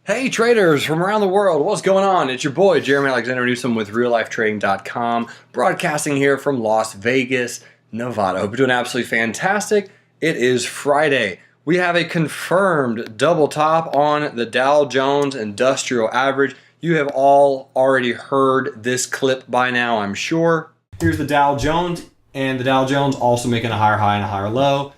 Hey traders from around the world, what's going on? It's your boy Jeremy Alexander Newsome with RealLifeTrading.com, broadcasting here from Las Vegas, Nevada. Hope you're doing absolutely fantastic. It is Friday. We have a confirmed double top on the Dow Jones Industrial Average. You have all already heard this clip by now, I'm sure. Here's the Dow Jones, and the Dow Jones also making a higher high and a higher low.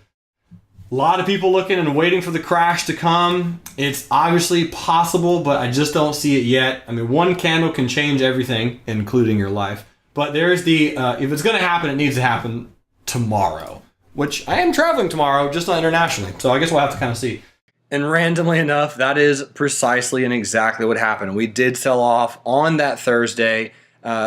A lot of people looking and waiting for the crash to come. It's obviously possible, but I just don't see it yet. I mean, one candle can change everything, including your life. But there's the, if it's going to happen, it needs to happen tomorrow, which I am traveling tomorrow, just not internationally. So I guess we'll have to kind of see. And randomly enough, that is precisely and exactly what happened. We did sell off on that Thursday.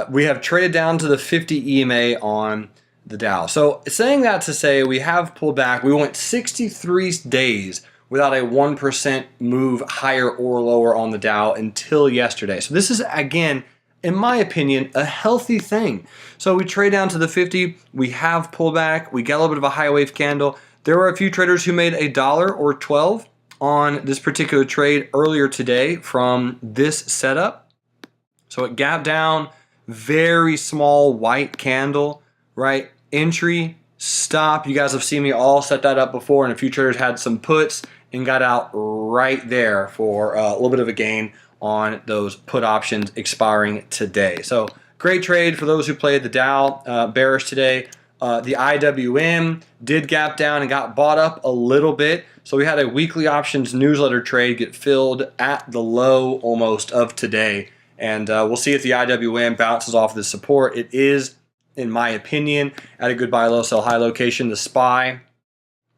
We have traded down to the 50 EMA on the Dow. So saying that to say we have pulled back, we went 63 days without a 1% move higher or lower on the Dow until yesterday. So this is, again, in my opinion, a healthy thing. So we trade down to the 50, we have pulled back, we get a little bit of a high wave candle. There were a few traders who made $1 or 12 on this particular trade earlier today from this setup. So it gapped down, very small white candle, right? Entry, stop. You guys have seen me all set that up before, and a few traders had some puts and got out right there for a little bit of a gain on those put options expiring today. So great trade for those who played the Dow bearish today. The IWM did gap down and got bought up a little bit. So we had a weekly options newsletter trade get filled at the low almost of today. And we'll see if the IWM bounces off the support. It is, in my opinion, at a good buy low, sell high location, the SPY.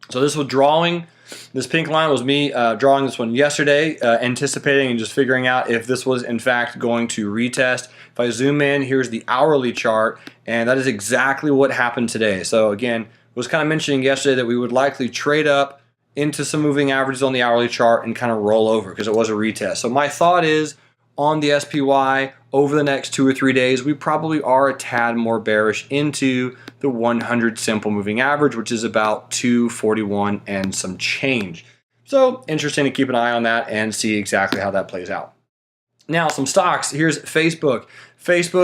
So this was drawing. This pink line was me drawing this one yesterday, anticipating and just figuring out if this was in fact going to retest. If I zoom in, here's the hourly chart, and that is exactly what happened today. So again, was kind of mentioning yesterday that we would likely trade up into some moving averages on the hourly chart and kind of roll over because it was a retest. So my thought is, on the SPY over the next 2 or 3 days, we probably are a tad more bearish into the 100 simple moving average, which is about 241 and some change. So interesting to keep an eye on that and see exactly how that plays out. Now, some stocks. Here's Facebook.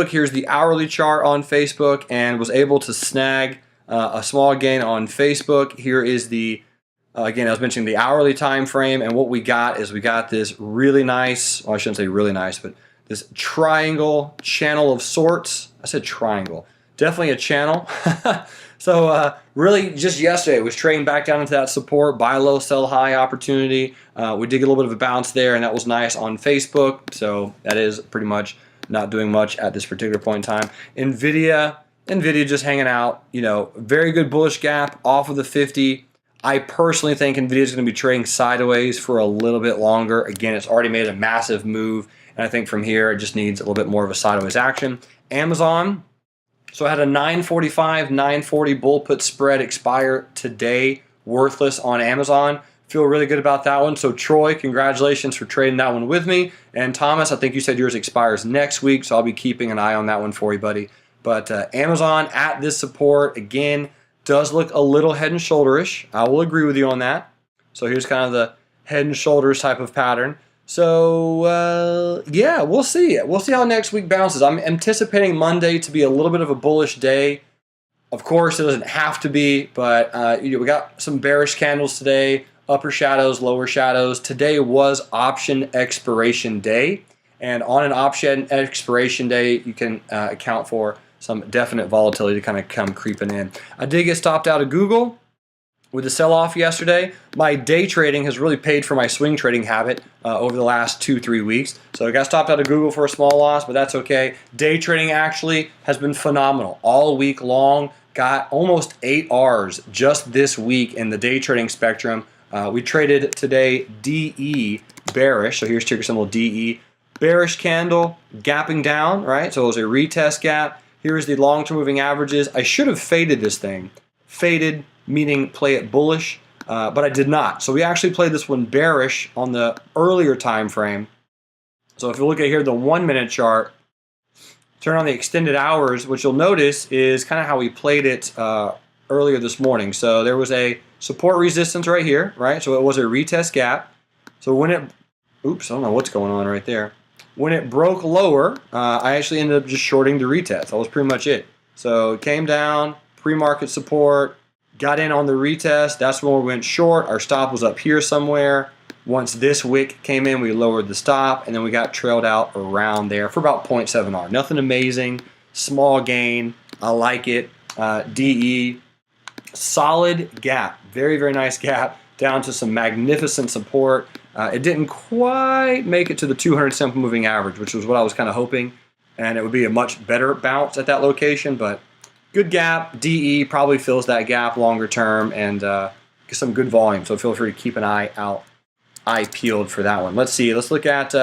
Here's the hourly chart on Facebook, and was able to snag a small gain on Facebook. Here is the again, I was mentioning the hourly time frame, and what we got is we got this really nice, well, I shouldn't say really nice, but this triangle channel of sorts. I said triangle. Definitely a channel. So really just yesterday, it was trading back down into that support, buy low, sell high opportunity. We did get a little bit of a bounce there, and that was nice on Facebook. So that is pretty much not doing much at this particular point in time. NVIDIA just hanging out, you know, very good bullish gap off of the 50. I personally think NVIDIA is going to be trading sideways for a little bit longer. Again, it's already made a massive move, and I think from here it just needs a little bit more of a sideways action. Amazon, so I had a 945, 940 bull put spread expire today, worthless on Amazon. Feel really good about that one. So Troy, congratulations for trading that one with me. And Thomas, I think you said yours expires next week, so I'll be keeping an eye on that one for you, buddy. But Amazon at this support, again, does look a little head and shoulderish. I will agree with you on that. So here's kind of the head and shoulders type of pattern. So yeah, we'll see. We'll see how next week bounces. I'm anticipating Monday to be a little bit of a bullish day. Of course, it doesn't have to be, but we got some bearish candles today, upper shadows, lower shadows. Today was option expiration day, and on an option expiration day, you can account for some definite volatility to kind of come creeping in. I did get stopped out of Google with the sell-off yesterday. My day trading has really paid for my swing trading habit over the last 2-3 weeks. So I got stopped out of Google for a small loss, but that's okay. Day trading actually has been phenomenal all week long. Got almost 8 Rs just this week in the day trading spectrum. We traded today DE bearish. So here's ticker symbol DE. Bearish candle, gapping down, right? So it was a retest gap. Here's the long-term moving averages. I should have faded this thing. Faded, meaning play it bullish, but I did not. So we actually played this one bearish on the earlier time frame. So if you look at here, the 1-minute chart, turn on the extended hours, what you'll notice is kind of how we played it earlier this morning. So there was a support resistance right here, right? So it was a retest gap. So when it oops, I don't know what's going on right there. When it broke lower, I actually ended up just shorting the retest. That was pretty much it. So it came down, pre-market support, got in on the retest. That's when we went short. Our stop was up here somewhere. Once this wick came in, we lowered the stop, and then we got trailed out around there for about 0.7R. Nothing amazing, small gain. I like it. DE, solid gap. Very, very nice gap down to some magnificent support. It didn't quite make it to the 200 simple moving average, which was what I was kind of hoping, and it would be a much better bounce at that location, but good gap. DE probably fills that gap longer term and get some good volume, so feel free to keep an eye peeled for that one. Let's see. Let's look at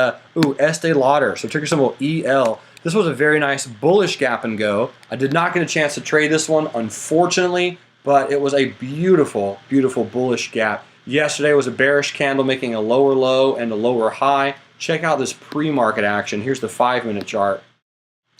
Estee Lauder. So ticker symbol EL. This was a very nice bullish gap and go. I did not get a chance to trade this one, unfortunately, but it was a beautiful, beautiful bullish gap. Yesterday was a bearish candle making a lower low and a lower high. Check out this pre-market action. Here's the 5-minute chart.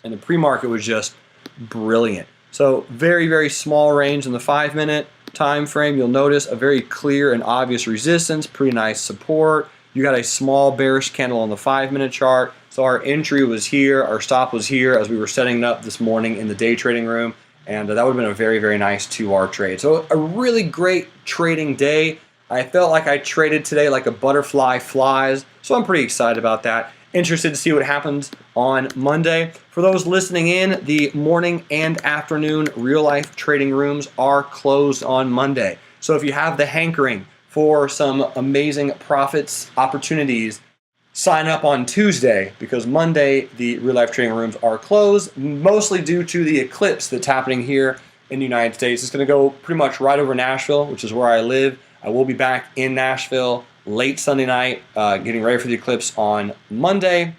And the pre-market was just brilliant. So very, very small range in the 5-minute time frame. You'll notice a very clear and obvious resistance, pretty nice support. You got a small bearish candle on the 5-minute chart. So our entry was here, our stop was here as we were setting it up this morning in the day trading room, and that would have been a very, very nice 2R trade. So a really great trading day. I felt like I traded today like a butterfly flies, so I'm pretty excited about that. Interested to see what happens on Monday. For those listening in, the morning and afternoon real-life trading rooms are closed on Monday. So if you have the hankering for some amazing profits opportunities, sign up on Tuesday, because Monday the real-life trading rooms are closed, mostly due to the eclipse that's happening here in the United States. It's going to go pretty much right over Nashville, which is where I live. I will be back in Nashville late Sunday night, getting ready for the eclipse on Monday.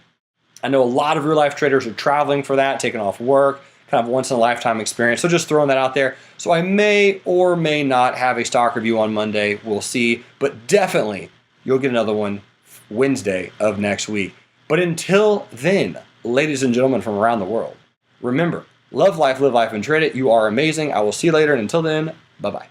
I know a lot of real-life traders are traveling for that, taking off work, kind of once-in-a-lifetime experience. So just throwing that out there. So I may or may not have a stock review on Monday. We'll see. But definitely, you'll get another one Wednesday of next week. But until then, ladies and gentlemen from around the world, remember, love life, live life, and trade it. You are amazing. I will see you later. And until then, bye-bye.